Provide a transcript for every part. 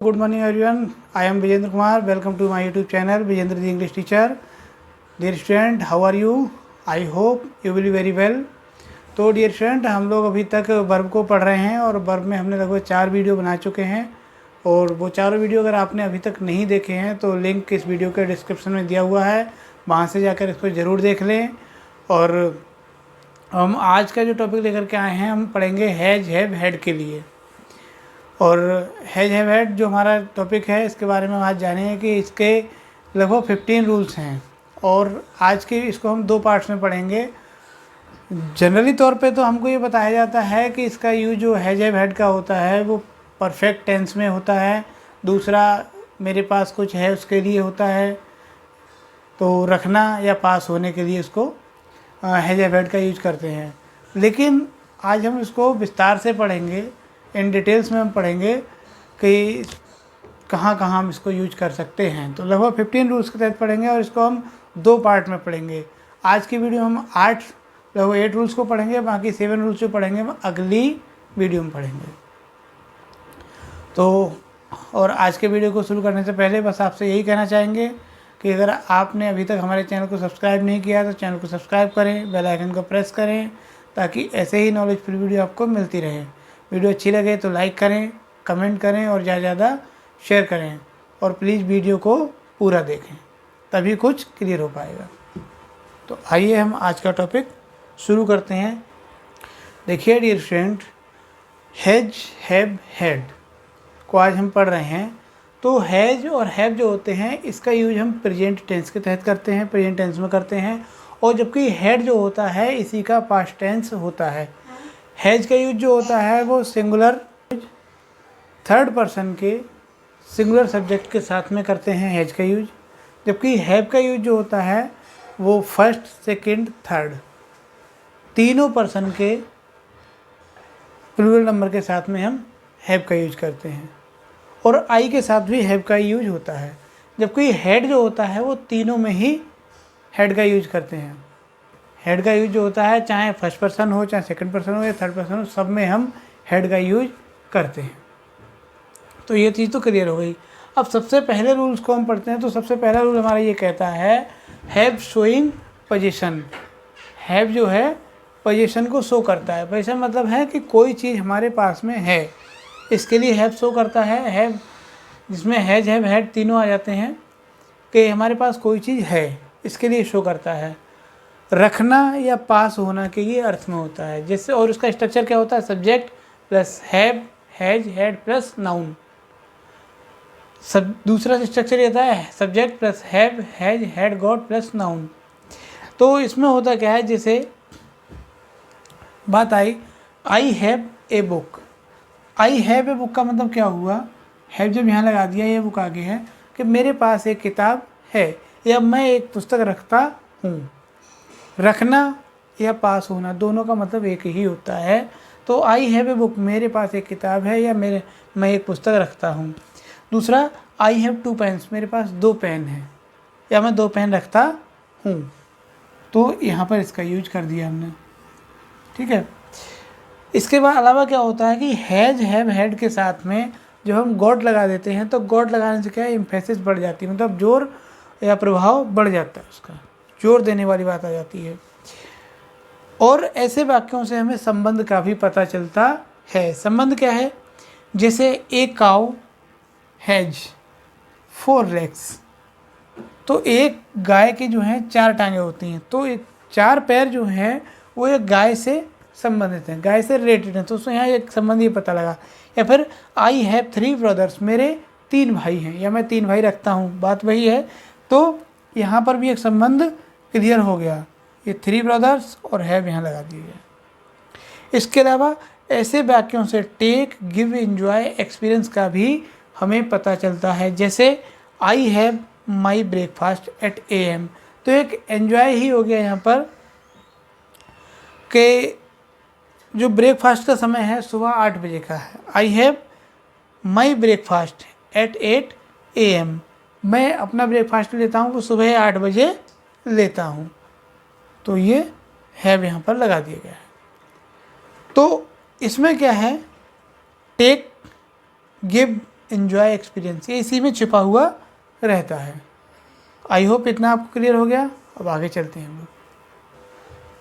Good morning everyone. I am Vijendra Kumar. Welcome to my YouTube channel Vijendra the English Teacher. Dear student, how are you? I hope you will be very well. तो dear student, हम लोग अभी तक verb को पढ़ रहे हैं और वर्ब में हमने लगभग 4 वीडियो बना चुके हैं। और वो चारों वीडियो अगर आपने अभी तक नहीं देखे हैं तो लिंक इस वीडियो के डिस्क्रिप्शन में दिया हुआ है, वहाँ से जाकर इसको ज़रूर देख लें। और हम आज का जो टॉपिक लेकर के आए हैं, हम पढ़ेंगे हैज हैव हैड के लिए। और हैज हैव हैड जो हमारा टॉपिक है, इसके बारे में हम आज जानेंगे कि इसके लगभग 15 रूल्स हैं। और आज के इसको हम 2 पार्ट्स में पढ़ेंगे। जनरली तौर पे तो हमको ये बताया जाता है कि इसका यूज जो हैज हैव हैड का होता है वो परफेक्ट टेंस में होता है। दूसरा, मेरे पास कुछ है उसके लिए होता है, तो रखना या पास होने के लिए इसको हैज हैव हैड का यूज करते हैं। लेकिन आज हम इसको विस्तार से पढ़ेंगे, इन डिटेल्स में हम पढ़ेंगे कि कहाँ कहाँ हम इसको यूज कर सकते हैं। तो लगभग 15 रूल्स के तहत पढ़ेंगे और इसको हम 2 पार्ट में पढ़ेंगे। आज की वीडियो हम लगभग 8 रूल्स को पढ़ेंगे, बाकी 7 रूल्स जो पढ़ेंगे हम अगली वीडियो में पढ़ेंगे। तो और आज के वीडियो को शुरू करने से पहले बस आपसे यही कहना चाहेंगे कि अगर आपने अभी तक हमारे चैनल को सब्सक्राइब नहीं किया तो चैनल को सब्सक्राइब करें, बेल आइकन को प्रेस करें, ताकि ऐसे ही नॉलेजफुल वीडियो आपको मिलती रहे। वीडियो अच्छी लगे तो लाइक करें, कमेंट करें और ज़्यादा ज़्यादा शेयर करें। और प्लीज़ वीडियो को पूरा देखें, तभी कुछ क्लियर हो पाएगा। तो आइए हम आज का टॉपिक शुरू करते हैं। देखिए dear student, has have had को आज हम पढ़ रहे हैं। तो हैज और हैव जो होते हैं, इसका यूज हम प्रेजेंट टेंस के तहत करते हैं, प्रेजेंट टेंस में करते हैं। और जबकि हैड जो होता है, इसी का पास्ट टेंस होता है। हैज का यूज जो होता है वो सिंगुलर थर्ड पर्सन के सिंगुलर सब्जेक्ट के साथ में करते हैं हैज का यूज। जबकि हैव का यूज जो होता है वो फर्स्ट, सेकंड, थर्ड तीनों पर्सन के प्लूरल नंबर के साथ में हम हैव का यूज करते हैं। और आई के साथ भी हैव का यूज होता है। जबकि हैड जो होता है वो तीनों में ही हैड का यूज करते हैं। हेड का यूज जो होता है, चाहे फर्स्ट पर्सन हो, चाहे सेकंड पर्सन हो या थर्ड पर्सन हो, सब में हम हेड का यूज करते हैं। तो ये चीज़ तो क्लियर हो गई। अब सबसे पहले रूल्स को हम पढ़ते हैं। तो सबसे पहला रूल हमारा ये कहता है हैव शोइंग पोजीशन। हैव जो है पोजीशन को शो करता है। पोजीशन मतलब है कि कोई चीज़ हमारे पास में है, इसके लिए हैव शो करता है। हैव जिसमें हैज हैव हैड तीनों आ जाते हैं कि हमारे पास कोई चीज़ है, इसके लिए शो करता है। रखना या पास होना के ये अर्थ में होता है। जैसे और उसका स्ट्रक्चर क्या होता है, subject plus have has had plus noun. सब दूसरा स्ट्रक्चर ये होता है subject plus have has had got plus noun. तो इसमें होता क्या है, जैसे बात I I have a book. I have a book का मतलब क्या हुआ, हैव जब यहाँ लगा दिया, ये बुक आगे है कि मेरे पास एक किताब है या मैं एक पुस्तक रखता हूँ। रखना या पास होना दोनों का मतलब एक ही होता है। तो आई हैव ए बुक, मेरे पास एक किताब है या मैं एक पुस्तक रखता हूँ। दूसरा, आई हैव 2 पेन्स, मेरे पास 2 पेन हैं या मैं 2 पेन रखता हूँ। तो यहाँ पर इसका यूज कर दिया हमने, ठीक है। इसके बाद अलावा क्या होता है कि हैज हैव हैड के साथ में जब हम गॉट लगा देते हैं तो गॉट लगाने से क्या है, एम्फेसिस बढ़ जाती है, मतलब जोर या प्रभाव बढ़ जाता है, उसका जोर देने वाली बात आ जाती है। और ऐसे वाक्यों से हमें संबंध का भी पता चलता है। संबंध क्या है, जैसे ए काउ हैज 4 legs। तो एक गाय के जो हैं 4 टांगें होती हैं, तो एक 4 पैर जो हैं वो एक गाय से संबंधित हैं, गाय से रिलेटेड हैं। तो उसमें यहाँ एक संबंध ये पता लगा। या फिर आई हैव 3 brothers, मेरे 3 भाई हैं या मैं 3 भाई रखता हूँ, बात वही है। तो यहाँ पर भी एक संबंध क्लियर हो गया। ये 3 brothers और हैव यहाँ लगा दिए गए। इसके अलावा ऐसे वाक्यों से टेक, गिव, एंजॉय, एक्सपीरियंस का भी हमें पता चलता है। जैसे I have my breakfast at AM, तो एक एंजॉय ही हो गया यहाँ पर कि जो ब्रेकफास्ट का समय है सुबह 8 बजे का है। I have my breakfast at 8 AM, मैं अपना ब्रेकफास्ट लेता हूँ वो सुबह 8 बजे लेता हूँ। तो ये हैव यहाँ पर लगा दिया गया है। तो इसमें क्या है, टेक, गिव, एन्जॉय एक्सपीरियंस, ये इसी में छिपा हुआ रहता है। आई होप इतना आपको क्लियर हो गया। अब आगे चलते हैं हम लोग।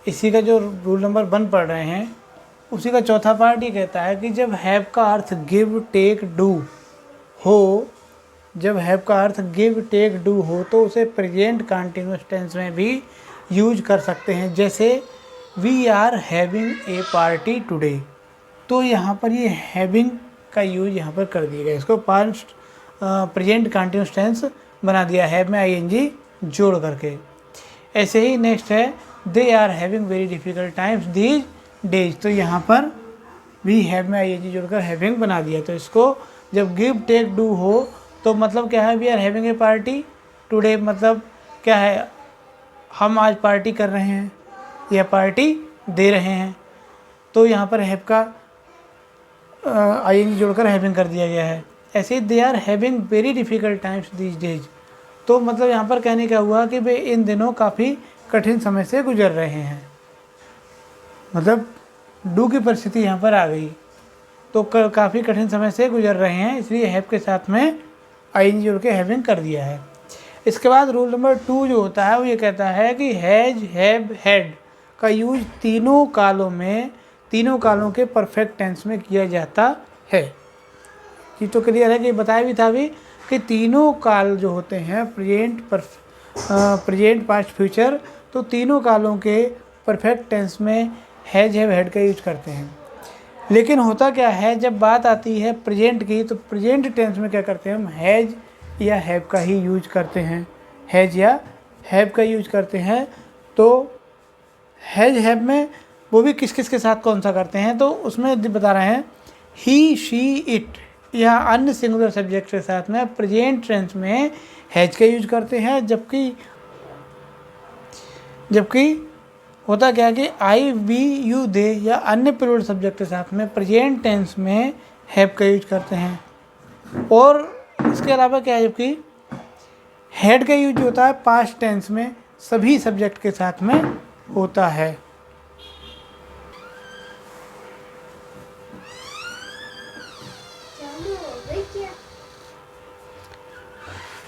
इसी का जो रूल नंबर 1 पढ़ रहे हैं उसी का चौथा पार्ट ये कहता है कि जब हैव का अर्थ गिव टेक डू हो, जब हैव का अर्थ गिव टेक डू हो तो उसे प्रेजेंट कंटिन्यूअस टेंस में भी यूज कर सकते हैं। जैसे we are having a party today, तो यहाँ पर ये हैविंग का यूज यहाँ पर कर दिया गया, इसको पास्ट प्रेजेंट कंटिन्यूअस टेंस बना दिया है में आईएनजी जोड़ करके। ऐसे ही नेक्स्ट है they are having very difficult times these days, तो यहाँ पर वी हैव में आईएनजी जोड़कर हैविंग बना दिया। तो इसको जब गिव टेक डू हो तो मतलब क्या है, we are having a party today, मतलब क्या है, हम आज पार्टी कर रहे हैं या पार्टी दे रहे हैं। तो यहाँ पर हैव का आईएनजी जोड़कर हैविंग कर दिया गया है। ऐसे ही they are having very difficult times these days, तो मतलब यहाँ पर कहने का हुआ कि वे इन दिनों काफ़ी कठिन समय से गुजर रहे हैं, मतलब डू की परिस्थिति यहाँ पर आ गई, तो काफ़ी कठिन समय से गुजर रहे हैं, इसलिए हैव के साथ में आईएनजी जोड़ के हैविंग कर दिया है। इसके बाद रूल नंबर 2 जो होता है वो ये कहता है कि हैज हैव हैड का यूज तीनों कालों के परफेक्ट टेंस में किया जाता है। ये तो क्लियर है कि बताया भी था अभी कि तीनों काल जो होते हैं प्रेजेंट पास्ट फ्यूचर, तो तीनों कालों के परफेक्ट टेंस में हैज हैव हैड का यूज करते हैं। लेकिन होता क्या है, जब बात आती है प्रेजेंट की तो प्रेजेंट टेंस में क्या करते हैं, हम हैज या हैव का ही यूज करते हैं, हैज या हैव का यूज करते हैं। तो हैज हैव में वो भी किस किस के साथ कौन सा करते हैं, तो उसमें बता रहे हैं ही शी इट या अन्य सिंगुलर सब्जेक्ट के साथ में प्रेजेंट टेंस में हैज का यूज करते हैं। जबकि होता क्या है कि आई वी यू दे या अन्य प्लूरल सब्जेक्ट के साथ में प्रेजेंट टेंस में हैव का यूज करते हैं। और इसके अलावा क्या है, जबकि हैड का यूज होता है पास्ट टेंस में सभी सब्जेक्ट के साथ में होता है।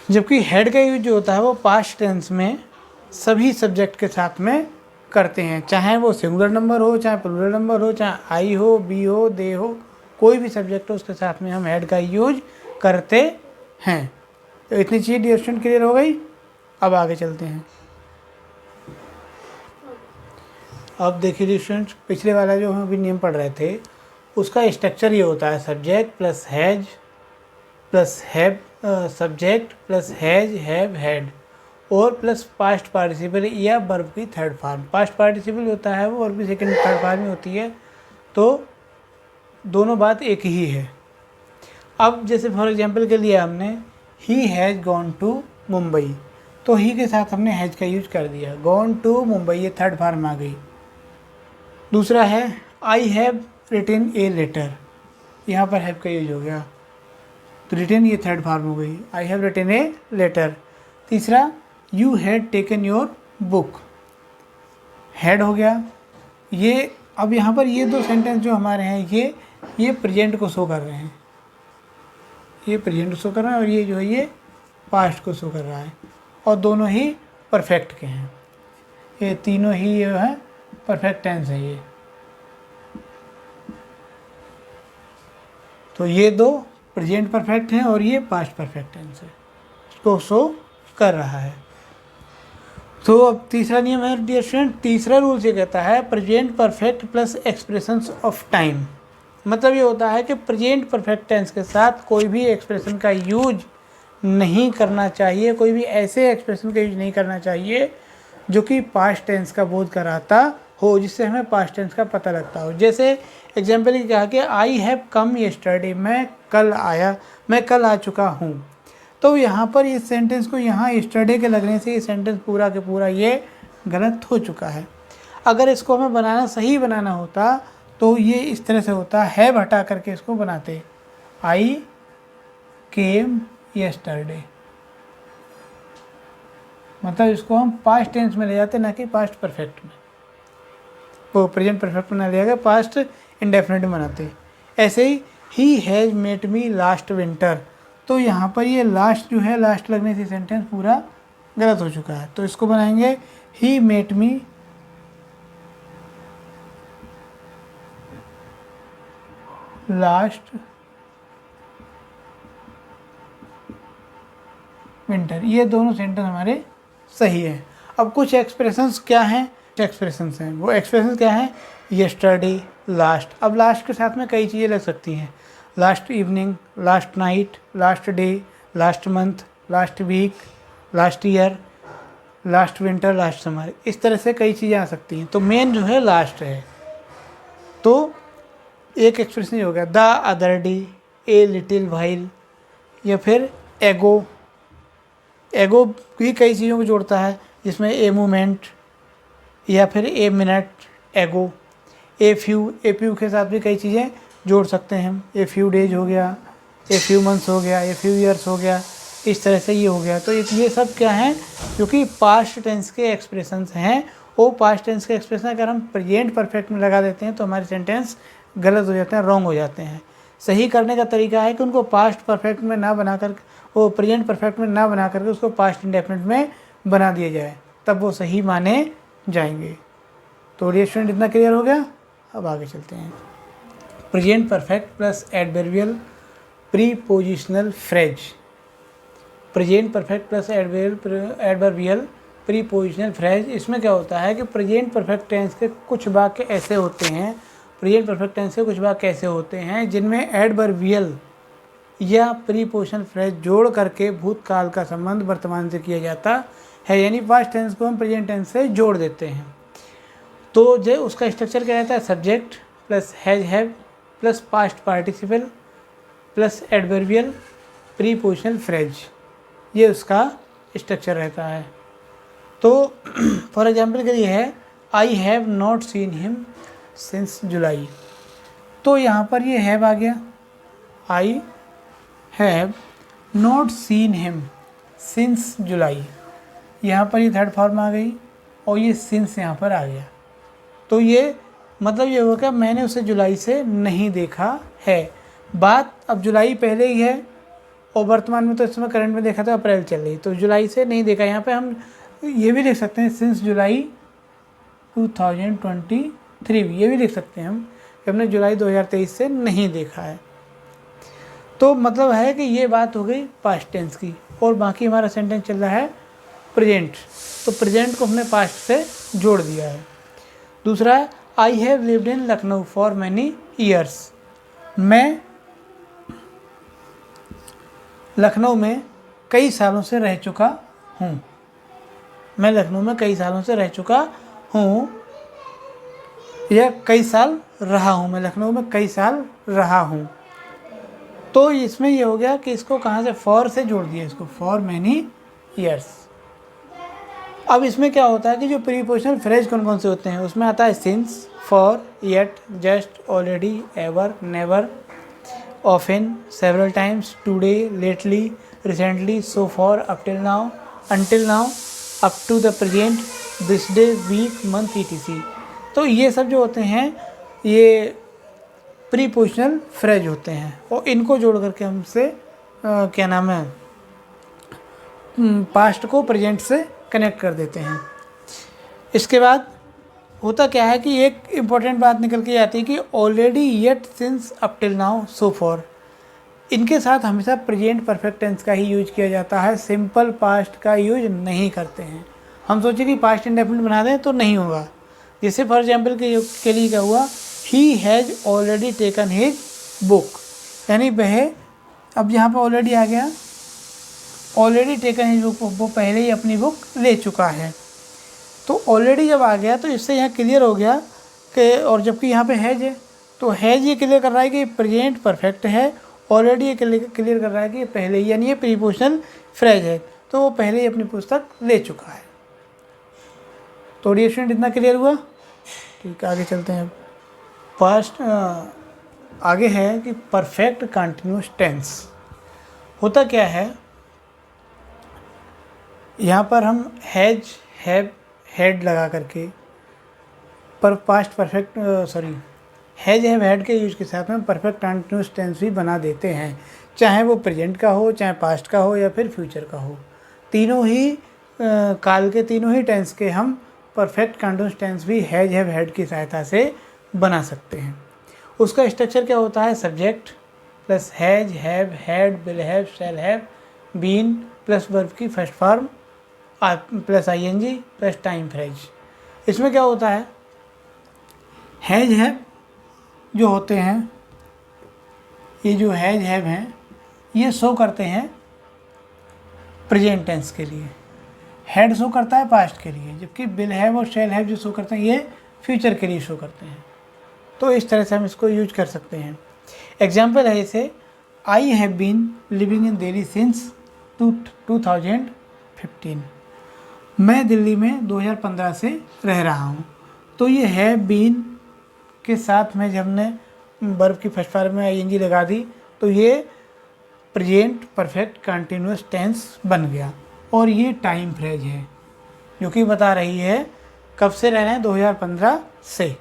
जबकि हेड का यूज जो होता है वो पास्ट टेंस में सभी सब्जेक्ट के साथ में करते हैं, चाहे वो सिंगुलर नंबर हो, चाहे प्लूरल नंबर हो, चाहे आई हो, बी हो, दे हो, कोई भी सब्जेक्ट हो उसके साथ में हम हेड का यूज करते हैं। तो इतनी चीज़ डियर स्टूडेंट क्लियर हो गई। अब आगे चलते हैं। अब देखिए डियर स्टूडेंट, पिछले वाला जो हम अभी नियम पढ़ रहे थे उसका स्ट्रक्चर ये होता है subject plus has plus have, subject plus has have had और प्लस पास्ट पार्टिसिपल या वर्ब की थर्ड फॉर्म। पास्ट पार्टिसिपल होता है वो वर्ब की सेकंड थर्ड फॉर्म में होती है, तो दोनों बात एक ही है। अब जैसे फॉर एग्जांपल के लिए हमने he has gone to Mumbai, तो ही के साथ हमने हैज़ का यूज कर दिया, गॉन टू मुंबई ये थर्ड फॉर्म आ गई। दूसरा है I have written a letter, यहाँ पर हैव का यूज हो गया, तो रिटन ये थर्ड फॉर्म हो गई, I have written a letter. तीसरा you had taken your book, had हो गया ये। अब यहाँ पर ये दो सेंटेंस जो हमारे हैं ये प्रेजेंट को शो कर रहे हैं, ये प्रेजेंट शो कर रहा है और ये जो है ये पास्ट को शो कर रहा है, और दोनों ही परफेक्ट के हैं, ये तीनों ही जो है परफेक्ट टेंस है ये। तो ये दो प्रेजेंट परफेक्ट हैं और ये पास्ट परफेक्ट टेंस है, इसको शो कर रहा है। तो अब तीसरा नियम है डियर स्टूडेंट, तीसरा रूल ये कहता है present perfect plus expressions of time. मतलब ये होता है कि प्रेजेंट परफेक्ट टेंस के साथ कोई भी एक्सप्रेशन का यूज नहीं करना चाहिए, कोई भी ऐसे एक्सप्रेशन का यूज नहीं करना चाहिए जो कि पास्ट टेंस का बोध कराता हो, जिससे हमें पास्ट टेंस का पता लगता हो। जैसे एग्जाम्पल की कहा कि आई हैव कम यस्टरडे, मैं कल आ चुका हूँ। तो यहाँ पर इस सेंटेंस को यहाँ यस्टरडे के लगने से ये सेंटेंस पूरा के पूरा ये गलत हो चुका है। अगर इसको हमें सही बनाना होता तो ये इस तरह से होता, हैव हटा करके इसको बनाते आई केम यस्टरडे, मतलब इसको हम पास्ट टेंस में ले जाते ना कि पास्ट परफेक्ट में, वो प्रेजेंट परफेक्ट में ले जाकर पास्ट इंडेफिनिट में बनाते। ऐसे ही has met me last winter, तो यहाँ पर ये लास्ट जो है, लास्ट लगने से सेंटेंस पूरा गलत हो चुका है। तो इसको बनाएंगे he met me last winter. ये दोनों सेंटेंस हमारे सही है। अब कुछ एक्सप्रेशंस क्या हैं, एक्सप्रेशंस हैं, वो एक्सप्रेशंस क्या हैं, यस्टरडे, लास्ट। अब लास्ट के साथ में कई चीज़ें लग सकती हैं, last evening, last night, last day, last month, last week, last year, last winter, last summer, इस तरह से कई चीज़ें आ सकती हैं। तो मेन जो है लास्ट है। तो एक एक्सप्रेशन ये हो गया, the other day, a little while, या फिर एगो। एगो भी कई चीज़ों को जोड़ता है, जिसमें ए मोमेंट या फिर ए मिनट एगो। ए फ्यू के साथ भी कई चीज़ें जोड़ सकते हैं हम। ए फ्यू डेज हो गया, ए फ्यू मंथ्स हो गया, ए फ्यू ईयर्स हो गया, इस तरह से ये हो गया। तो ये सब क्या हैं, क्योंकि पास्ट टेंस के एक्सप्रेशंस हैं। वो पास्ट टेंस के एक्सप्रेशन अगर हम प्रेजेंट परफेक्ट में लगा देते हैं तो हमारे सेंटेंस गलत हो जाते हैं, रॉन्ग हो जाते हैं। सही करने का तरीका है कि उनको पास्ट परफेक्ट में ना बना कर, वो प्रेजेंट परफेक्ट में ना बना करके उसको पास्ट इंडेफिनिट में बना दिया जाए, तब वो सही माने जाएंगे। तो ये स्टूडेंट इतना क्लियर हो गया। अब आगे चलते हैं। Present perfect plus adverbial prepositional phrase. Present perfect plus adverbial prepositional phrase, इसमें क्या होता है कि प्रेजेंट परफेक्ट टेंस के कुछ वाक्य ऐसे होते हैं, प्रेजेंट परफेक्ट टेंस के कुछ वाक्य ऐसे होते हैं जिनमें एडवर्बियल या प्रीपोजिशनल फ्रेज जोड़ करके भूतकाल का संबंध वर्तमान से किया जाता है, यानी पास्ट टेंस को हम प्रेजेंट टेंस से जोड़ देते हैं। तो जो उसका स्ट्रक्चर क्या रहता है, subject plus have plus past participle plus adverbial prepositional phrase, ये उसका स्ट्रक्चर रहता है। तो फॉर एग्जांपल के लिए है, I have not seen him since जुलाई। तो यहाँ पर ये हैव आ गया, I have not seen him since जुलाई। यहाँ पर ये थर्ड फॉर्म आ गई और ये सिंस यहाँ पर आ गया। तो ये मतलब ये होगा कि मैंने उसे जुलाई से नहीं देखा है। बात अब जुलाई पहले ही है और वर्तमान में तो इस समय करंट में देखा था अप्रैल चल रही, तो जुलाई से नहीं देखा। यहाँ पे हम ये भी लिख सकते हैं सिंस जुलाई 2023, ये भी लिख सकते हैं हम कि हमने जुलाई 2023 से नहीं देखा है। तो मतलब है कि ये बात हो गई पास्ट टेंस की, और बाकी हमारा सेंटेंस चल रहा है प्रेजेंट। तो प्रेजेंट को हमने पास्ट से जोड़ दिया है। दूसरा है, I have lived in Lucknow for many years. मैं लखनऊ में कई सालों से रह चुका हूँ। मैं लखनऊ में कई सालों से रह चुका हूँ या कई साल रहा हूँ। मैं लखनऊ में कई साल रहा हूँ। तो इसमें ये हो गया कि इसको कहाँ से, फॉर से जोड़ दिया इसको, फॉर मैनी ईयर्स। अब इसमें क्या होता है कि जो प्रीपोजिशनल फ्रेज कौन कौन से होते हैं, उसमें आता है since, for, yet, just, already, ever, never, often, several times, today, lately, recently, so far, up till now, until now, up to the present, this day, week, month, ETC. तो ये सब जो होते हैं ये प्रीपोजिशनल फ्रेज होते हैं, और इनको जोड़ करके हमसे क्या नाम है, पास्ट को प्रेजेंट से कनेक्ट कर देते हैं। इसके बाद होता क्या है कि एक इम्पॉर्टेंट बात निकल के आती है कि already, yet, since, up till now, so for, इनके साथ हमेशा प्रेजेंट परफेक्ट टेंस का ही यूज किया जाता है, सिंपल पास्ट का यूज नहीं करते हैं। हम सोचे कि पास्ट इंडेफिनिट बना दें तो नहीं होगा। जैसे फॉर एग्जाम्पल के लिए क्या हुआ, he has already taken his book, यानी वह, अब यहाँ पर ऑलरेडी आ गया, ऑलरेडी टेकन हिज बुक, वो पहले ही अपनी बुक ले चुका है। तो ऑलरेडी जब आ गया तो इससे यहाँ क्लियर हो गया कि, और जबकि यहाँ पे हैज है, तो हैज ये क्लियर कर रहा है कि प्रेजेंट परफेक्ट है, ऑलरेडी ये क्लियर कर रहा है कि ये पहले ही, यानी ये प्रीपोजिशनल फ्रेज है, तो वो पहले ही अपनी पुस्तक ले चुका है। तो ये स्टूडेंट इतना क्लियर हुआ। ठीक, आगे चलते हैं। पास्ट आगे है कि परफेक्ट कंटिन्यूस टेंस होता क्या है। यहाँ पर हम हैज, हैव, हैड लगा करके पर past perfect has, have, had के यूज के साथ में परफेक्ट कंटिन्यूस टेंस भी बना देते हैं। चाहे वो प्रेजेंट का हो, चाहे पास्ट का हो, या फिर फ्यूचर का हो। तीनों ही काल के तीनों ही टेंस के हम परफेक्ट कंटिन्यूअस टेंस भी हैज हैव हैड की सहायता से बना सकते हैं। उसका स्ट्रक्चर क्या होता है? Subject plus has have had will have shall have been plus verb की first form plus ING plus time phrase. इसमें क्या होता है? हैज हैव जो होते हैं, ये जो हैज हैव हैं, ये शो करते हैं प्रेजेंट टेंस के लिए, हैड शो करता है पास्ट के लिए, जबकि विल हैव और शैल हैव जो शो करते हैं ये फ्यूचर के लिए शो करते हैं। तो इस तरह से हम इसको यूज कर सकते हैं। एग्जाम्पल है इसे, I have been living in Delhi since 2015। मैं दिल्ली में 2015 से रह रहा हूँ। तो ये हैव बीन के साथ में जब हमने वर्ब की फर्स्ट फॉर्म में आईएनजी लगा दी तो ये प्रेजेंट परफेक्ट कंटिन्यूअस टेंस बन गया। और ये टाइम फ्रेज है जो कि बता रही है कब से रह रहे हैं, 2015 से।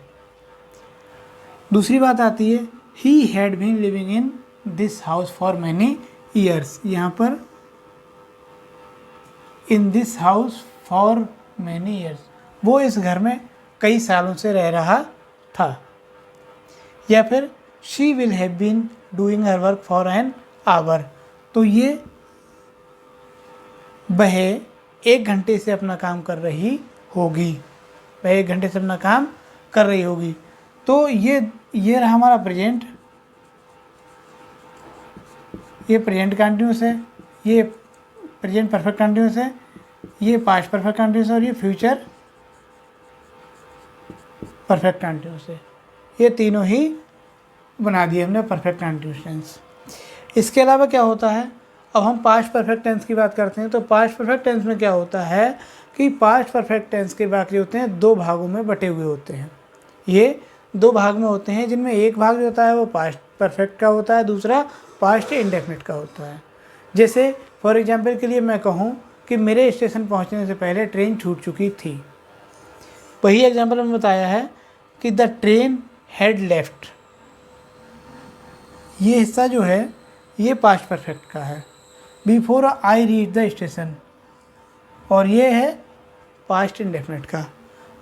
दूसरी बात आती है, he had been living in this house for many years. यहाँ पर in this house for many years, वो इस घर में कई सालों से रह रहा था। या फिर she will have been doing her work for an hour, तो ये वह 1 घंटे से अपना काम कर रही होगी, वह 1 घंटे से अपना काम कर रही होगी। तो ये रहा हमारा प्रेजेंट, ये प्रेजेंट कंटिन्यूअस है, ये प्रेजेंट परफेक्ट कंटिन्यूअस है, ये पास्ट परफेक्ट कंटिन्यूअस है और ये फ्यूचर परफेक्ट कंटिन्यूअस है। ये तीनों ही बना दिए हमने परफेक्ट कंटिन्यूअस टेंस। इसके अलावा क्या होता है, अब हम पास्ट परफेक्ट टेंस की बात करते हैं। तो पास्ट परफेक्ट टेंस में क्या होता है कि पास्ट परफेक्ट टेंस के वाक्य होते हैं 2 भागों में बटे हुए होते हैं। ये 2 भाग में होते हैं, जिनमें एक भाग जो होता है वो पास्ट परफेक्ट का होता है, दूसरा पास्ट इंडेफिनिट का होता है। जैसे फॉर एग्जांपल के लिए मैं कहूँ कि मेरे स्टेशन पहुँचने से पहले ट्रेन छूट चुकी थी, वही एग्जाम्पल में बताया है कि द ट्रेन हैड लेफ्ट। ये हिस्सा जो है ये पास्ट परफेक्ट का है, before I reach the station, और ये है पास्ट इंडेफिनिट का।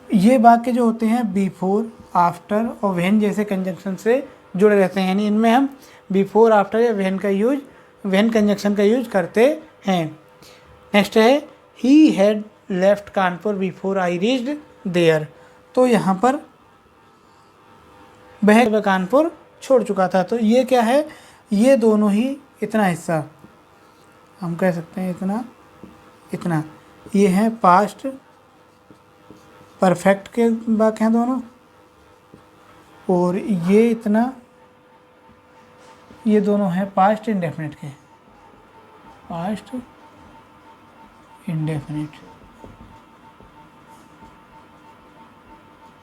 ये वाक्य जो होते हैं बिफोर, आफ्टर और व्हेन जैसे कंजंक्शन से जुड़े रहते हैं, यानी इनमें हम बिफोर, आफ्टर या व्हेन कंजंक्शन का यूज करते हैं। नेक्स्ट है he had left Kanpur before I reached there. तो यहाँ पर वह कानपुर छोड़ चुका था। तो ये क्या है, ये दोनों ही इतना हिस्सा हम कह सकते हैं, इतना ये है पास्ट परफेक्ट के वाक्य हैं दोनों, और ये इतना, ये दोनों हैं पास्ट इंडेफिनिट के, पास्ट इंडेफिनिट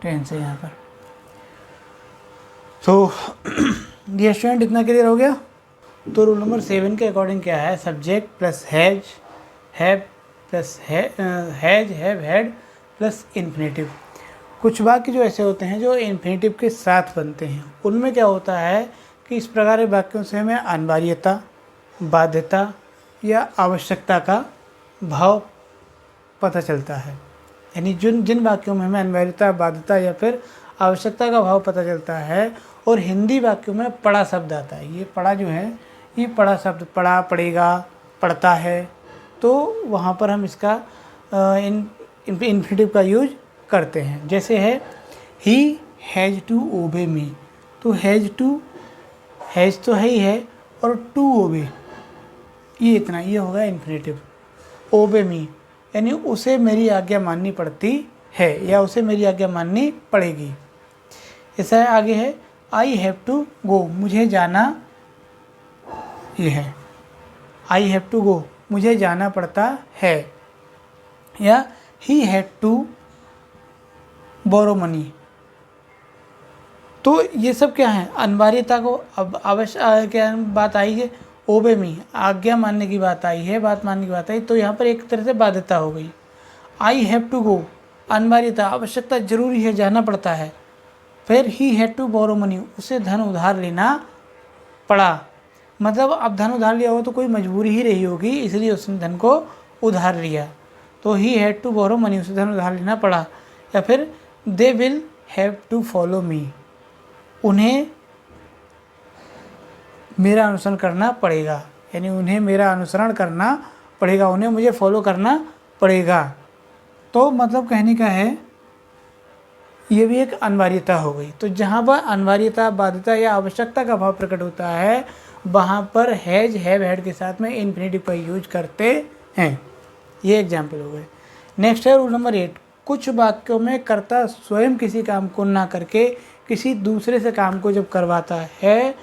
टेंस है यहाँ पर। तो ये स्टूडेंट इतना क्लियर हो गया। तो रूल नंबर 7 के अकॉर्डिंग क्या है, subject plus has have plus has have had plus infinitive. कुछ वाक्य जो ऐसे होते हैं जो इन्फिनेटिव के साथ बनते हैं, उनमें क्या होता है कि इस प्रकार के वाक्यों से हमें अनिवार्यता, बाध्यता या आवश्यकता का भाव पता चलता है। यानी जिन वाक्यों में हमें अनिवार्यता, बाध्यता या फिर आवश्यकता का भाव पता चलता है, और हिंदी वाक्यों में पड़ा शब्द आता है। ये पड़ा जो है, ये पड़ा शब्द, पड़ा, पड़ेगा, पड़ता है, तो वहाँ पर हम इसका इन्फिनेटिव का यूज करते हैं। जैसे है ही हैज़ टू ओबे मी, तो हैज़ तो है ही है, और टू ओबे ये इतना, ये होगा इन्फिनेटिव। ओबे मी यानी उसे मेरी आज्ञा माननी पड़ती है या उसे मेरी आज्ञा माननी पड़ेगी। ऐसा है, आगे है आई हैव टू गो, मुझे जाना, ये है आई हैव टू गो, मुझे जाना पड़ता है। या he had to borrow money. तो ये सब क्या है, अनिवार्यता को, अब आवश्यक क्या बात आई है, ओबे मी आज्ञा मानने की बात आई है, बात मानने की बात आई, तो यहाँ पर एक तरह से बाध्यता हो गई। आई हैव टू गो अनिवार्यता, आवश्यकता, जरूरी है, जाना पड़ता है। फिर he had to borrow money, उसे धन उधार लेना पड़ा। मतलब अब धन उधार लिया हो तो कोई मजबूरी ही रही होगी, इसलिए उसने धन को उधार लिया, तो he had to borrow money, उसे धन उधार लेना पड़ा। या फिर they will have to follow me, उन्हें मेरा अनुसरण करना पड़ेगा, यानी उन्हें मेरा अनुसरण करना पड़ेगा, उन्हें मुझे फॉलो करना पड़ेगा। तो मतलब कहने का है ये भी एक अनिवार्यता हो गई। तो जहाँ पर अनिवार्यता, बाध्यता या आवश्यकता का भाव प्रकट होता है वहाँ पर हैज, हैव, हैड के साथ में इन्फिनेटिव का यूज करते हैं। ये एग्जाम्पल हो गए। नेक्स्ट है रूल नंबर 8, कुछ वाक्यों में कर्ता स्वयं किसी काम को ना करके किसी दूसरे से काम को जब करवाता है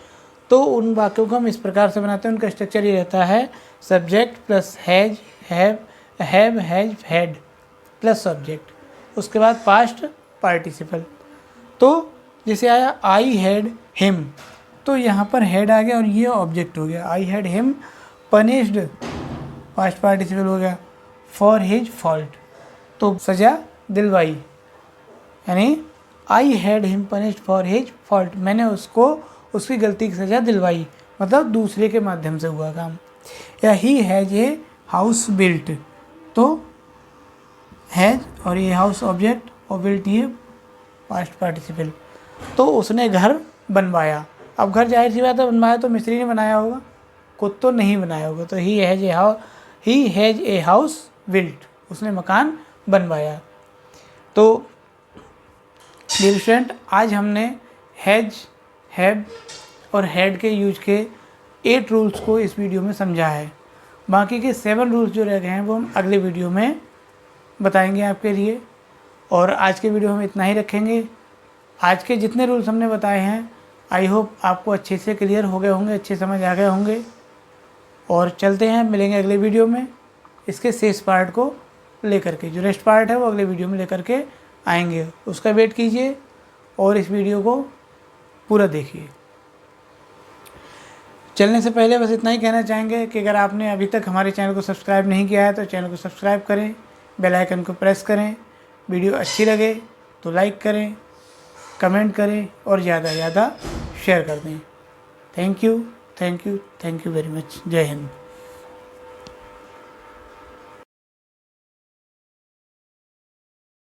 तो उन वाक्यों को हम इस प्रकार से बनाते हैं, उनका स्ट्रक्चर ये रहता है subject plus has, have, has, had plus subject, उसके बाद पास्ट पार्टिसिपल। तो जैसे आया आई हैड हिम, तो यहाँ पर हैड आ गया और ये ऑब्जेक्ट हो गया। I had him punished, past participle हो गया, फॉर हिज फॉल्ट, तो सज़ा दिलवाई, यानी I had him punished for his fault, मैंने उसको उसकी गलती की सज़ा दिलवाई, मतलब दूसरे के माध्यम से हुआ काम। या he has a house built, तो हैज और ये हाउस ऑब्जेक्ट और बिल्ट ये पास्ट पार्टिसिपल, तो उसने घर बनवाया। अब घर जाहिर सी बात है बनवाया तो मिस्त्री ने बनाया होगा, खुद तो नहीं बनाया होगा, तो he has a house built, उसने मकान बनवाया। तो डियर स्टूडेंट, आज हमने हैज, हैव और हैड के यूज के 8 रूल्स को इस वीडियो में समझा है। बाकी के 7 रूल्स जो रह गए हैं वो हम अगले वीडियो में बताएंगे आपके लिए। और आज के वीडियो हम इतना ही रखेंगे। आज के जितने रूल्स हमने बताए हैं आई होप आपको अच्छे से क्लियर हो गए होंगे, अच्छे समझ आ गए होंगे। और चलते हैं, मिलेंगे अगले वीडियो में इसके शेष पार्ट को लेकर के, जो रेस्ट पार्ट है वो अगले वीडियो में लेकर के आएंगे, उसका वेट कीजिए और इस वीडियो को पूरा देखिए। चलने से पहले बस इतना ही कहना चाहेंगे कि अगर आपने अभी तक हमारे चैनल को सब्सक्राइब नहीं किया है तो चैनल को सब्सक्राइब करें, बेल आइकन को प्रेस करें, वीडियो अच्छी लगे तो लाइक करें, कमेंट करें और ज़्यादा से ज़्यादा शेयर कर दें। Thank you very much. जय हिंद।